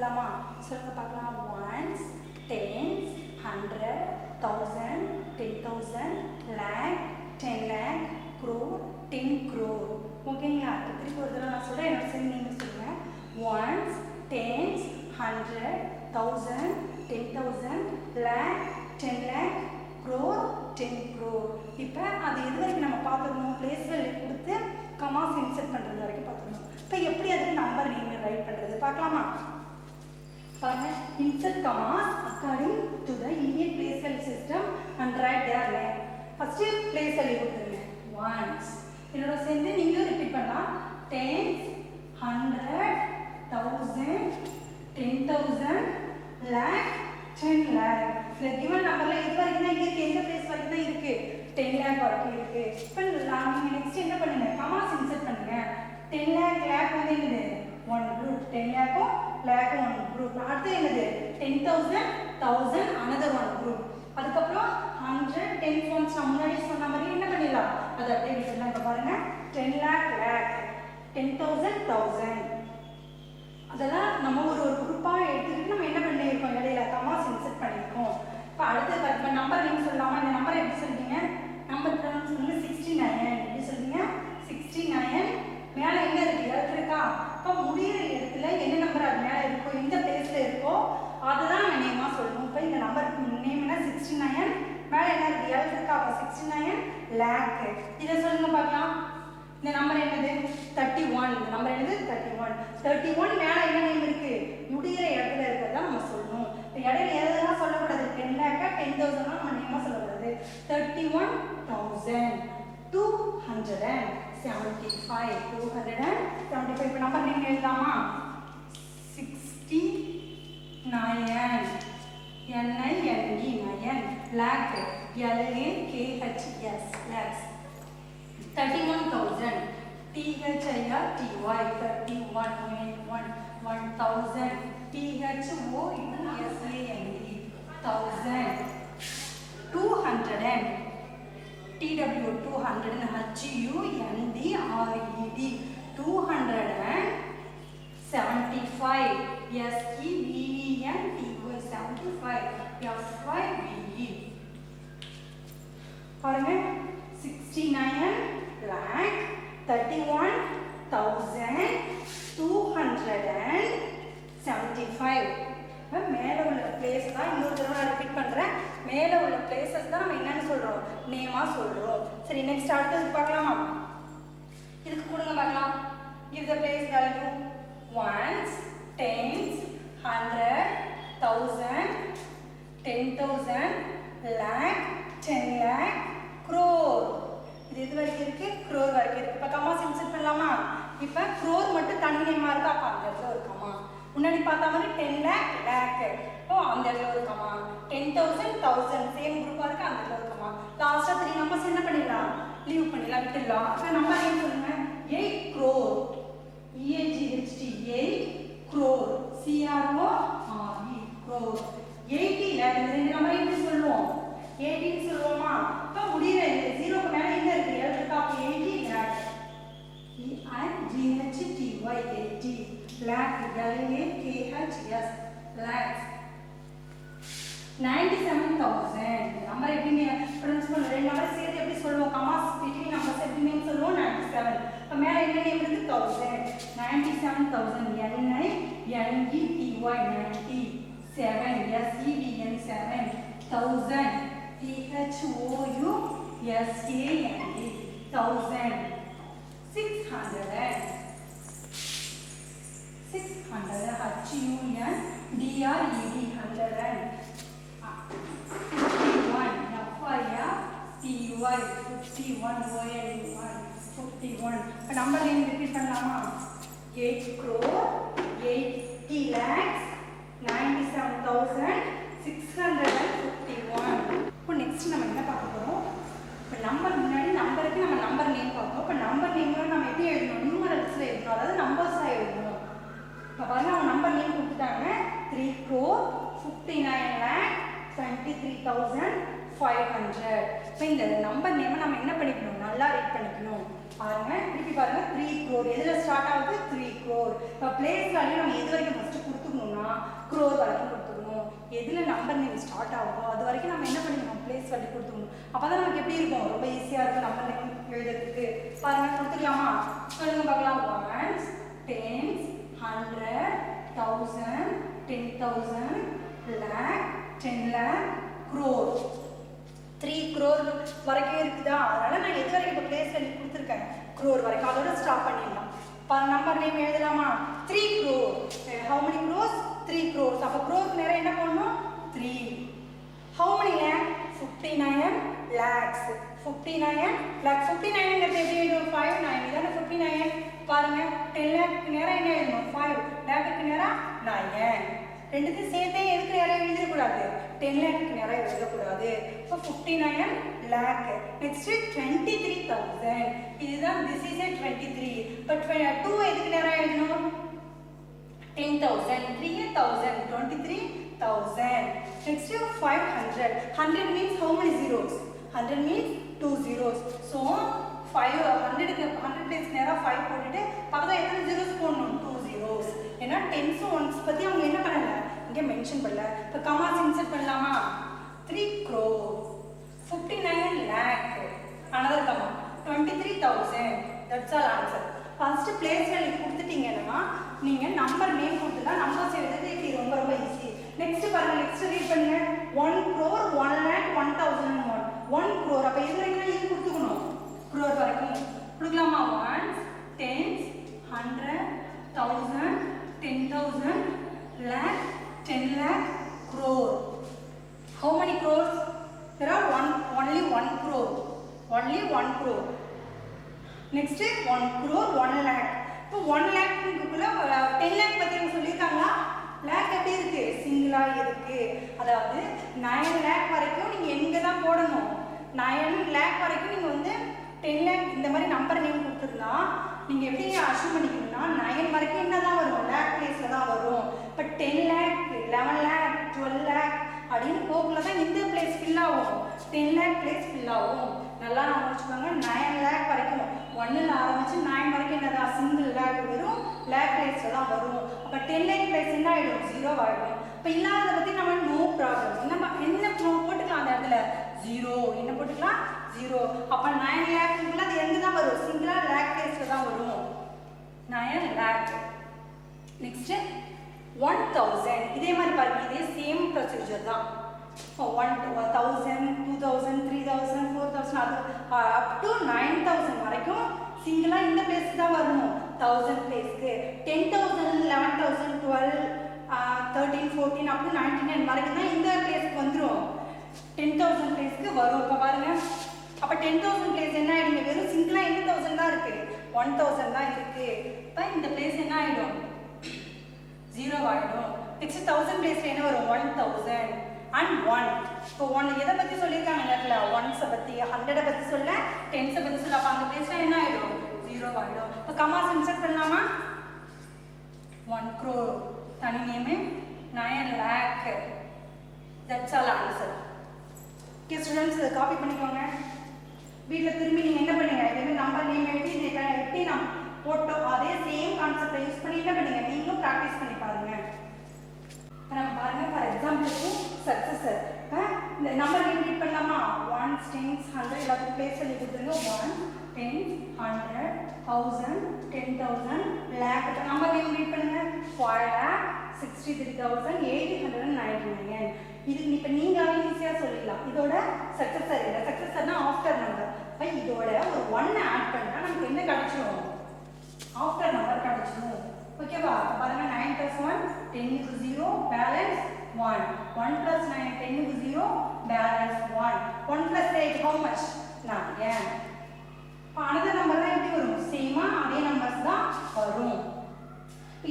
சொல்லலாமா? சொல்லுங்க பார்க்கலாம். Ones, tens, 100, 1000, 10,000, lakh, 10 lakh, crore, 10 crore. ஓகேங்களா? திருப்பி ஒரு தடவை நான் சொல்கிறேன், என்னோட சேர்ந்து நீங்கள் சொல்லுங்கள். Ones, tens, 100, 1000, 10,000, lakh, 10 lakh, crore, 10 crore. இப்போ அது எது வரைக்கும் நம்ம பார்த்துக்கணும்? பிளேஸ் வேல்யூ கொடுத்து கமாஸ் இன்சர்ட் பண்ணுறது வரைக்கும் பார்த்துக்கணும். இப்போ எப்படி அதுக்கு நம்பர் நேம் ரைட் பண்ணுறது பார்க்கலாமா? பாருங்க, insert commas according to the Indian place value system and write their name. First place value கொடுத்துருங்க. ஒன்ஸ் என்னோட சேர்ந்து நீங்களும் ரிப்பீட் பண்ணலாம். Tens, 100, 1000, 10,000, lakh, 10 lakh. இந்த given நம்பர்ல எது வரைக்கும் தான் இருக்கு? எந்த பிளேஸ் வரைக்கும் தான் இருக்கு? 10 lakh வரைக்கும் இருக்கு. இப்போ நீங்க நெக்ஸ்ட் என்ன பண்ணுங்க? கமாஸ் இன்சர்ட் பண்ணுங்க. 10 lakh lakh வந்து என்னது? one group. 10 lakh lakh one group. அடுத்து என்னது? 10,000 1000 another one group. அதுக்கப்புறம் 100 10 ones நான் முன்னாடி சொன்ன மாதிரி என்ன பண்ணிடலாம்? அதை அப்படியே விட்டுடலாம். இப்போ பாருங்க, 10 lakh lakh, 10,000 1000. அதெல்லாம் நம்ம ஒரு குரூப்பாக எடுத்துக்கிட்டு நம்ம என்ன பண்ணியிருக்கோம்? இடையில கமாஸ் இன்சர்ட் பண்ணியிருக்கோம். இப்போ அடுத்து இப்போ நம்பர் நீங்கள் சொல்லலாமா? இந்த நம்பர் எப்படி சொல்றீங்க? நம்பர் சொல்லுங்க. 69. எப்படி சொல்றீங்க? 69. மேலே என்ன இருக்கு? எழுத்து இருக்கா? இப்போ முடிகிற இடத்துல என்ன நம்பர் அது மேலே இருக்கோ, எந்த பிளேஸில் இருக்கோ அதுதான் நம்ம நேமாக சொல்லணும். இப்போ இந்த நம்பருக்கு நேம் என்ன? 69. மேலே என்ன இருக்கு? எழுத்து இருக்கா? அப்போ 69 lakh. இதை சொல்லுங்க பார்க்கலாம். இந்த நம்பர் என்னது? 31. இந்த நம்பர் என்னது? 31. 31 மேலே என்ன நேம் இருக்கு? முடிகிற இடத்துல இருக்கிறதா நம்ம சொல்லணும். இப்போ இடையில எதெல்லாம் சொல்லக்கூடாது? 10 lakh 10,000 நம்ம நேமாக சொல்லக்கூடாது. 31,275. 275. இப்போ நம்பர் நேம் எழுதலாமா? 69 NINE lakh LAKHS lakhs. 31,000 THIRTY 31 1000 THOUSAND 1000. 200 TW 200 HUNDRED 275 SEVENTY 75 FYVE. பாருங்க, 69 lakh 31,275. மேலே உள்ள பிளேஸ் தான் இன்னொரு தடவை நான் ரிப்பீட் பண்ணுறேன். மேலே உள்ள பிளேசஸ் தான் நம்ம என்னன்னு சொல்கிறோம்? நேமாக சொல்கிறோம். சரி, நெக்ஸ்ட் அடுத்தது பார்க்கலாமா? இதுக்கு கொடுங்க பார்க்கலாம். Give the place value. Ones, tens, 100, 1000, 10,000, lakh, 10 lakh, crore. இது எது வரைக்கும் இருக்கு? crore வரைக்கும் இருக்கு. இப்போ கமாஸ் இன்சர்ட் பண்ணலாமா? இப்போ crore மட்டும் தனி நேமாக இருக்கா? அப்போ அந்த இடத்துல ஒரு கமா. முன்னாடி பார்த்தா மாதிரி 10 lakh lakh. இப்போ அந்த இடத்துல ஒரு கமா. 10,000 1000 சேம் குரூப்பாக இருக்கு, அந்த இடத்துல ஒரு கமா. லாஸ்ட்டாக 3 நம்பர்ஸ் என்ன பண்ணிடலாம்? லீவ் பண்ணிடலாம், விட்டுடலாம். அப்போ நம்பர் ஏன் சொல்லுங்க? 8 crore. EAGHT 8 crore. CRORE crore. 80 lakh. இந்த ரெண்டு நம்பர் எப்படி சொல்லுவோம்? 80 சொல்லுவோமா? இப்போ முடியல, இந்த ஜீரோக்கு மேலே என்ன இருக்கு? எழுத்து இருக்கா? அப்போ 80 lakh. EIGHTY 80 lakh LAKHS lakhs. 97,000. Number எப்படி ப்ரொனவுன்ஸ் பண்ணுவோம்? ரெண்டு நம்பர் சேர்த்து எப்படி சொல்லுவோம்? கமாஸ் பிட்வீன் நம்பர்ஸ் எப்படி நேம் சொல்லுவோம்? 97. இப்போ மேலே என்ன நேம் இருக்கு? 1000. 97,000 NINETY 97 SEVEN 7 1000 THOUSAND 1000. 600 HUNDRED 100. 51 FIRTY 51 இப்போ நம்பர் நேம் ரிப்பீட் பண்ணலாமா? 8 crore 80 lakhs 97,651. இப்போ நெக்ஸ்ட் நம்ம என்ன பார்க்க போகிறோம்? இப்போ நம்பர் முன்னாடி நம்பருக்கு நம்ம நம்பர் நேம் பார்ப்போம். இப்போ நம்பர் நேம் நம்ம எப்படி எழுதணும்? நியூமரல்ஸில் எழுதணும், அதாவது நம்பர்ஸாக எழுதணும். இப்போ பாருங்க, அவங்க நம்பர் நேம் கொடுத்துட்டாங்க. 3 crore 59 lakh 23,500. இப்போ இந்த நம்பர் நேமை நம்ம என்ன பண்ணிக்கணும்? நல்லா ரீட் பண்ணிக்கணும். பாருங்க திருப்பி பாருங்க 3 crore எதுல ஸ்டார்ட் ஆகுது 3 crore இப்போ பிளேஸ் வேல்யூ நம்ம எது வரைக்கும் ஃபர்ஸ்ட் கொடுத்துக்கணும்னா crore வரைக்கும் கொடுத்துக்கணும் எதுல நம்பர் நேம் ஸ்டார்ட் ஆகுதோ அது வரைக்கும் நம்ம என்ன பண்ணிக்கணும் பிளேஸ் வேல்யூ கொடுத்துக்கணும் அப்பதான் நமக்கு எப்படி இருக்கும் ரொம்ப ஈஸியா இருக்கும் நம்பர் நேம் எழுதுறதுக்கு பாருங்க கொடுத்துக்கலாமா சொல்லுங்க பார்க்கலாம் ones tens 100 1000 10,000 lakh 10 lakh crore 3 crore வரைக்கும் இருக்குதா அதனால நான் எது வரைக்கும் இப்போ பிளேஸ் வேல்யூ கொடுத்துருக்கேன் crore வரைக்கும் அதோட ஸ்டாப் பண்ணிடலாம் நம்பர் நேம் எழுதலாமா 3 crore how many crores 3 crores அப்போ crore நேரம் என்ன பண்ணணும் 3 how many lakh 59 lakhs 59 lakh 59 ங்கிறது எப்படி எழுதும் 5 9 இதான 59 பாருங்க 10 lakh நேரம் என்ன எழுதணும் 5 lakh நேரம் 9 ரெண்டுத்தையும் சேர்த்தே எதுக்கு நேரம் எழுதக்கூடாது 10 lakh நேரம் எழுதக்கூடாது இப்போ 59 lakh நெக்ஸ்ட் 23,000 இதுதான் this is a 23 but 2 எதுக்கு நேரம் எழுதணும் 10,000 3,000 23,000 next 500 100 means how many zeros 100 means 2 zeros so 500 க்கு 100 place நேரா 5 போட்டுட்டு பக்கத்துல எத்தனை zeros போடணும் 2 zeros ஏன்னா tens ones பத்தி அவங்க என்ன பண்ணல இங்க மென்ஷன் பண்ணல இப்ப கமாஸ் இன்சர்ட் பண்ணலாமா 3 crore 59 lakh another comma 23,000 that's all answer first place value கொடுத்துட்டீங்கன்னா நீங்க நம்பர் நேம் கொடுத்தா நம்பர்ஸ் எழுதுறது இது ரொம்ப ரொம்ப ஈஸி நெக்ஸ்ட் பாருங்க நெக்ஸ்ட் ரீட் பண்ணுங்க 1 crore 1 lakh 1001 1 crore அப்ப இது வரைக்கும் இது கொடுத்துக்கணும் crore வரைக்கும் கொடுக்கலாமா 1 tens 100 1000 10,000 lakh 10 lakh crore how many crores there are only 1 crore next 1 crore 1 lakh இப்போ 1 lakh குள்ள 10 lakh பத்தி அவங்க சொல்லிருக்காங்களா lakh எப்படி இருக்கு சிங்கிளா இருக்கு அதாவது 9 lakh வரைக்கும் நீங்க எங்க தான் போடணும் 9 lakh வரைக்கும் நீங்க வந்து 10 lakh இந்த மாதிரி நம்பர் நேம் கொடுத்துருந்தா நீங்க எப்படி அஷ்யூம் பண்ணிக்கணும்னா 9 வரைக்கும் என்னதான் வரும் lakh பிளேஸ்ல தான் வரும் இப்போ 10 lakh 11 lakh 12 lakh அப்படின்னு போக்குள்ள தான் இந்த பிளேஸ் ஃபில் ஆகும் 10 lakh பிளேஸ் ஃபில் ஆகும் நல்லா நான் வச்சுக்கோங்க 9 lakh வரைக்கும் 1ல ஆரம்பிச்சு 9 வரைக்கும் என்னதா சிங்கிள் lakh வரும் lakh பிளேஸ்ல தான் வரும் அப்ப 10 lakh பிளேஸ் என்ன ஆயிடும் 0 ஆயிடும் இப்போ இல்லாதத பத்தி நம்ம நோ ப்ராப்ளம் என்ன போட்டுக்கலாம் அந்த இடத்துல 0 என்ன போட்டுக்கலாம் 0 அப்ப 9 lakh குள்ள அது எங்க தான் வரும் சிங்கிளா lakh பிளேஸ்ல தான் வரும் 9 lakh நெக்ஸ்ட் 1000 இதே மாதிரி பாருங்க இதே சேம் ப்ரொசீஜர் தான் 1000 2000 3000 4000 அது அப் டு 9000 வரைக்கும் சிங்கிளா இந்த பிளேஸ்க்கு தான் வரணும் 1000 பிளேஸ்க்கு 10000 11000 12 13 14 அப் டு 99 வரைக்கும் தான் இந்த பிளேஸ்க்கு வந்துரும் 10000 பிளேஸ்க்கு வரும் இப்ப பாருங்க அப்ப 10000 பிளேஸ் என்ன ஆயிடுங்க வெறும் சிங்கிளா 1000 தான் இருக்கு 1000 தான் இருக்கு இப்ப இந்த பிளேஸ் என்ன ஆயிடும் 0 ஆயிடும் நெக்ஸ்ட் 1000 பிளேஸ்ல என்ன வரும் 1000 and 1 இப்போ 1 எதை பத்தி சொல்லிருக்காங்க இல்ல 1s பத்தி 100 பத்தி சொல்ல 10s பத்தி சொல்ல அப்ப அந்த பிளேஸ்ல என்ன ஆயிடும் 0 ஆயிடும் இப்போ கமாஸ் இன்சர்ட் பண்ணலாமா 1 crore தனி name 9 lakh that's all answer okay students இத காப்பி பண்ணிக்கோங்க வீட்ல திரும்பி நீங்க என்ன பண்ணுங்க இதே நம்பர் நேம் எழுதி இத எப்படி நாம் போட்டோம் அதே சேம் கான்செப்டை யூஸ் பண்ணி என்ன பண்ணுங்க நீங்களும் பிராக்டீஸ் பண்ணி பாருங்க நம்ம பாருங்க ஃபார் எக்ஸாம்பிளுக்கு சக்சஸர் இந்த நம்பர் நேம் ரீட் பண்ணலாமா 1 tens 100 எல்லாத்துக்கும் பிளேஸ் பண்ணி கொடுத்துருங்க 1 tens 100 1000 10,000 lakh number name read பண்ணுங்க 5,63,899 இது இப்போ நீங்களாவே ஈஸியா சொல்லிடலாம் இதோட சக்சஸர் இல்ல சக்சஸர்னா ஆஃப்டர் நம்பர் அப்ப இதோட ஒரு 1 ஆட் பண்ணா நமக்கு என்ன கிடைச்சிரும் ஆஃப்டர் நம்பர் கிடைச்சிரும் ஓகேவா பாருங்க 9 + 1 10 க்கு 0 பேலன்ஸ் 1 1 + 9 10 க்கு 0 balance 1 1 + 8 how much 9 another number தான் எப்படி வரும் சேமா அதே நம்பர்ஸ் தான் வரும்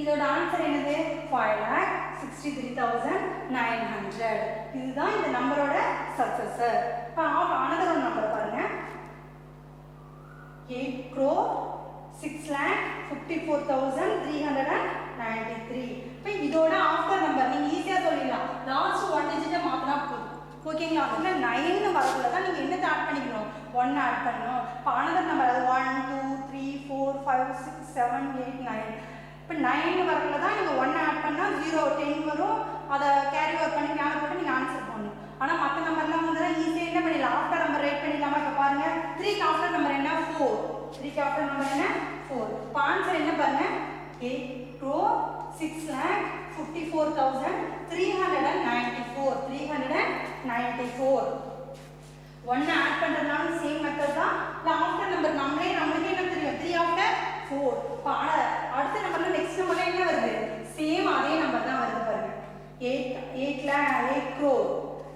இதோட ஆன்சர் என்னது 5,63,900 இதுதான் இந்த நம்பரோட சக்சஸர் இப்போ another one நம்பர் பாருங்க 8 crore 6,54,393 இப்போ இதோட ஆஃப்டர் நம்பர் நீங்க ஈஸியா சொல்லிடலாம் லாஸ்ட் 1 டிஜிட்டை மாத்தினா போதும் ஓகேங்களா அதுல 9 வரக்குள்ள தான் நீங்க என்ன ஆட் பண்ணிக்கணும் 1 ஆட் பண்ணணும் இப்போ another நம்பர் 1 2 3 4 5 6 7 8 9. இப்போ 9 வரல தான் நீங்கள் 1 ஆட் பண்ணால் 0 10 வரும். அதை கேரி ஓவர் பண்ணி மேலே போட்டு நீங்கள் ஆன்சர் பண்ணணும். ஆனால் மற்ற நம்பர்லாம் வந்து ஈஸியாக என்ன பண்ணிடலாம், ஆஃப்டர் நம்பர் ரைட் பண்ணிடலாமா? இப்போ பாருங்கள் 3க்கு ஆஃப்டர் நம்பர் என்ன 4, 3க்கு ஆஃப்டர் நம்பர் என்ன 4. இப்போ ஆன்சர் என்ன பாருங்க 8,54,394. 1 ஆட் பண்றதுனால சேம் மெத்தட் தான். இல்ல ஆஃப்டர் நம்பர் நம்மளுக்கு என்ன தெரியும் 3 ஆஃப்டர் 4. இப்போ அடுத்த நம்பர்ல நெக்ஸ்ட் நம்பர்ல என்ன வருது, சேம் அதே நம்பர் தான் வருது பாருங்க. 8 crore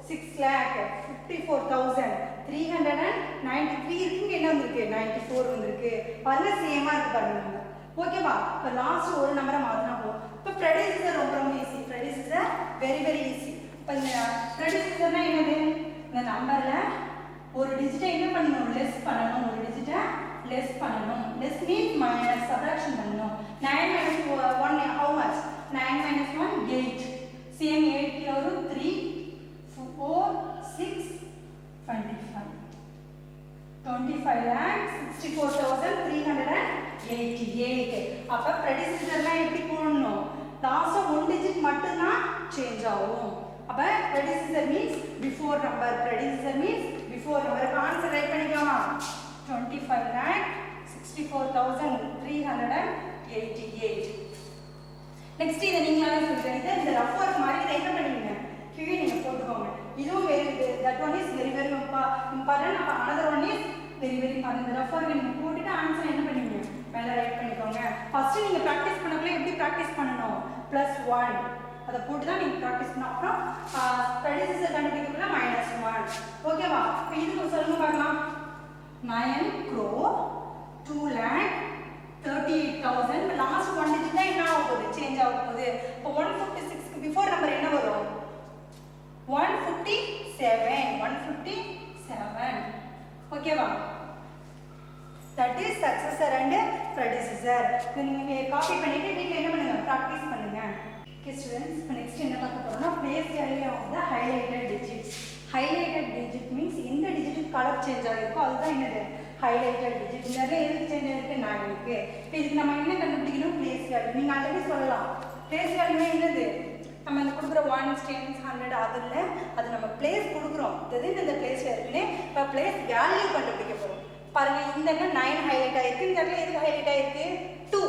6,54,393 இருக்குங்க. என்ன வந்திருக்கு 94 வந்திருக்கு பாருங்க. சேமா இருக்கு பாருங்க நம்பர். ஓகேவா? இப்போ லாஸ்ட் ஒரு நம்பரை மாத்தினா போதும். இப்போ ப்ரெடிசிசர் ரொம்ப ஈஸி. ப்ரெடிசிசர் very easy. இப்போ இந்த ப்ரெடிசிசர்னா என்னது, இந்த நம்பர்ல ஒரு டிஜிட்டை என்ன பண்ணணும், லெஸ் பண்ணணும். ஒரு டிஜிட்டை லெஸ் பண்ணணும். லெஸ் மீன்ஸ் மைனஸ், சப்ட்ராக்ஷன் பண்ணணும். 9 minus 1 how much? 9 minus 1 8. Same 8 ல ஒரு 3 4 6 25. 25,64,388. அப்ப ப்ரெடிசிசர்லாம் எப்படி போடணும், லாஸ்ட் ஒன் டிஜிட் மட்டும் தான் சேஞ்ச் ஆகும். அப்ப predecessor means before number. Predecessor means before number. Answer write பண்ணிக்கலாமா? 25,64,388. நெக்ஸ்ட் இதை நீங்களாவே சொல்றீங்க. இந்த ரஃப் ஒர்க் மாதிரி இதை என்ன பண்ணுவீங்க, கீழே நீங்க போட்டுக்கோங்க. இதுவும் that one is very important. அப்ப another one is very important. இந்த ரஃப் ஒர்க் நீங்க போட்டுட்டு ஆன்சர் என்ன பண்ணுவீங்க, மேல ரைட் பண்ணிக்கோங்க. ஃபர்ஸ்ட் நீங்க பிராக்டீஸ் பண்ணக்குள்ள எப்படி பிராக்டீஸ் பண்ணணும், +1 அதை போட்டு தான் நீங்க பிராக்டீஸ் பண்ணணும். அப்புறம் ப்ரெடிசிசர் கண்டுபிடிக்கக்குள்ள -1. ஓகேவா? இப்போ இதுக்கு சொல்லுங்க பார்க்கலாம். 9 crore 2,38,000. லாஸ்ட் ஒன் டிஜிட் தான் என்ன ஆக போகுது, சேஞ்ச் ஆக போகுது. இப்போ 156க்கு பிஃபோர் நம்பர் என்ன வரும், 157. ஓகேவா? that is successor and predecessor. நீங்க காப்பி பண்ணிட்டு வீட்ல என்ன பண்ணுங்க, பிராக்டீஸ் பண்ணுங்க. Okay students, இப்போ நெக்ஸ்ட் என்ன பார்க்க போறோம்னா place value of the highlighted digits. highlighted digit means எந்த டிஜிட் கலர் சேஞ்ச் ஆகிருக்கோ அதுதான் என்னது highlighted digit. நிறைய எதுக்கு சேஞ்ச் ஆகிருக்கு, 9க்கு. இப்போ இதுக்கு நம்ம என்ன கண்டுபிடிக்கணும், place value. நீங்க ஆல்ரெடி சொல்லலாம் place value என்னது, நம்ம இந்த கொடுக்குற 1 10 100 அதில் அது நம்ம பிளேஸ் கொடுக்குறோம். இந்த பிளேஸ்ல இருக்குன்னு இப்போ பிளேஸ் வேல்யூ கண்டுபிடிக்க போகிறோம். பாருங்க, இந்த இடத்துல 9 ஹைலைட் ஆயிருக்கு. இந்த இடத்துல எதுக்கு ஹைலைட் ஆயிருக்கு, 2.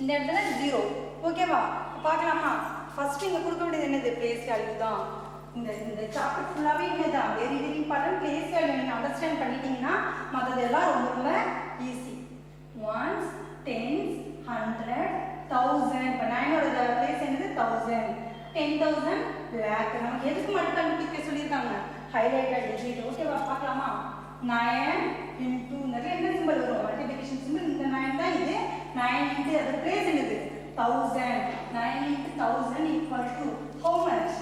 இந்த இடத்துல 0. ஓகேவா? பார்க்கலாமா? ஃபர்ஸ்ட் இங்கே கொடுக்க வேண்டியது என்னது, பிளேஸ் வேல்யூ தான். இந்த சாப்டர் ஃபுல்லாகவே என்னதான் வெரி இம்பார்ட்டன்ட். பிளேஸ் வேல்யூ நீங்கள் அண்டர்ஸ்டாண்ட் பண்ணிட்டீங்கன்னா மற்றதெல்லாம் ரொம்ப ஈஸி. 1s 10s 100 1000. இப்போ 9ஓட பிளேஸ் என்னது 1000. 10,000 lakh. நமக்கு எதுக்கு மட்டும் கண்டுபிடிக்க சொல்லியிருக்காங்க, ஹைலைட்டட் டிஜிட். ஓகேவா? பார்க்கலாமா? 9 into என்ன சிம்பிள் வரும், மல்டிப்ளிகேஷன் சிம்பிள். இந்த 9 தான் இது. 9 into அதோட பிளேஸ் என்னது 1000. 9 into 1000 equal to how much,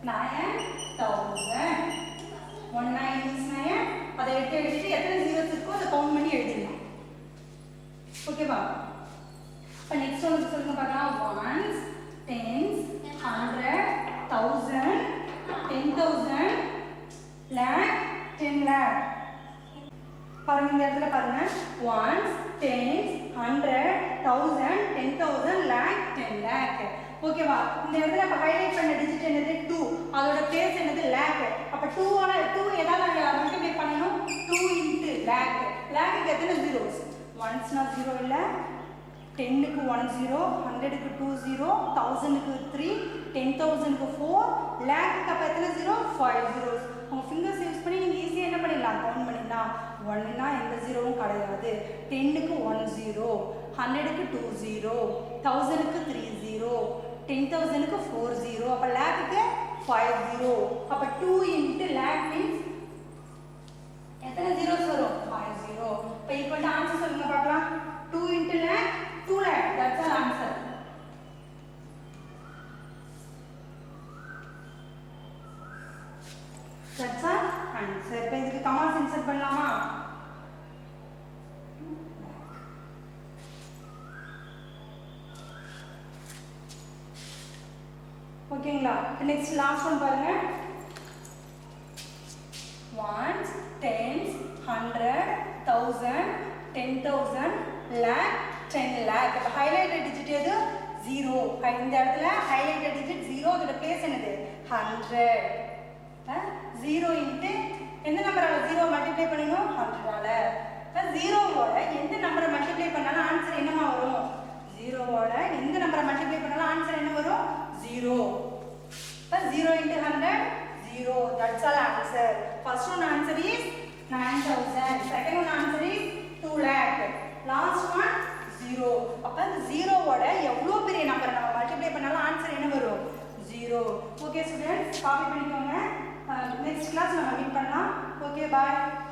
9,000. 1 9 is 9. அதை எடுத்து எழுதிட்டு எத்தனை ஜீரோஸ் இருக்கோ அதை கவுண்ட் பண்ணி எழுதிடலாம். ஓகேவா? இப்போ நெக்ஸ்ட் ஒன்று சொல்லுங்க பார்க்கலாம். 1s 10s 100 1000 10,000 lakh 10 lakh. பாருங்க, இந்த இடத்துல பாருங்க 1s 10s 100 1000 10,000 lakh 10 lakh. ஓகேவா? இந்த இடத்துல அப்ப ஹைலைட் பண்ண டிஜிட் என்னது 2. அதோட பிளேஸ் என்னது lakh. அப்ப 2 எதால மல்டிப்ளை பண்ணனும், 2 into lakh. lakh எத்தனை ஜீரோஸ், 1ஸ்னா 0 இல்ல, 10க்கு 1 0, 100க்கு 2 0, 1000க்கு 3, 10,000க்கு 4, lakhக்கு அப்ப எத்தனை 0, 5 zeros. உங்க ஃபிங்கர்ஸ் யூஸ் பண்ணி நீங்க ஈஸியா என்ன பண்ணிடலாம், கவுண்ட் பண்ணிடலாம். 1னா எந்த ஜீரோவும் கிடையாது. 10க்கு 1 0, 100க்கு 2 0, 1000க்கு 3 0, 10,000க்கு 4 0. அப்ப lakhக்கு 5 0. அப்ப 2 into lakh means எத்தனை ஜீரோஸ் வரும், 5 0. இப்போ ஈக்குவல் டு ஆன்சர் சொல்லுங்க பார்க்கலாம். 2 into lakh 2 lakh. That's our answer. That's our answer. இப்போ இதுக்கு கமாஸ் இன்சர்ட் பண்ணலாமா? ஓகேங்களா? நெக்ஸ்ட் லாஸ்ட் ஒன் பாருங்க. 1s 10s 100 1000 10,000 lakh 10 lakh. இப்போ ஹைலைட்டட் டிஜிட் எது 0. இந்த இடத்துல ஹைலைட்டட் டிஜிட் 0. அதோட பிளேஸ் என்னது 100. 0 இன்ட்டு எந்த நம்பரால் 0 மல்டிப்ளை பண்ணணும் 100ஆல். 0வோட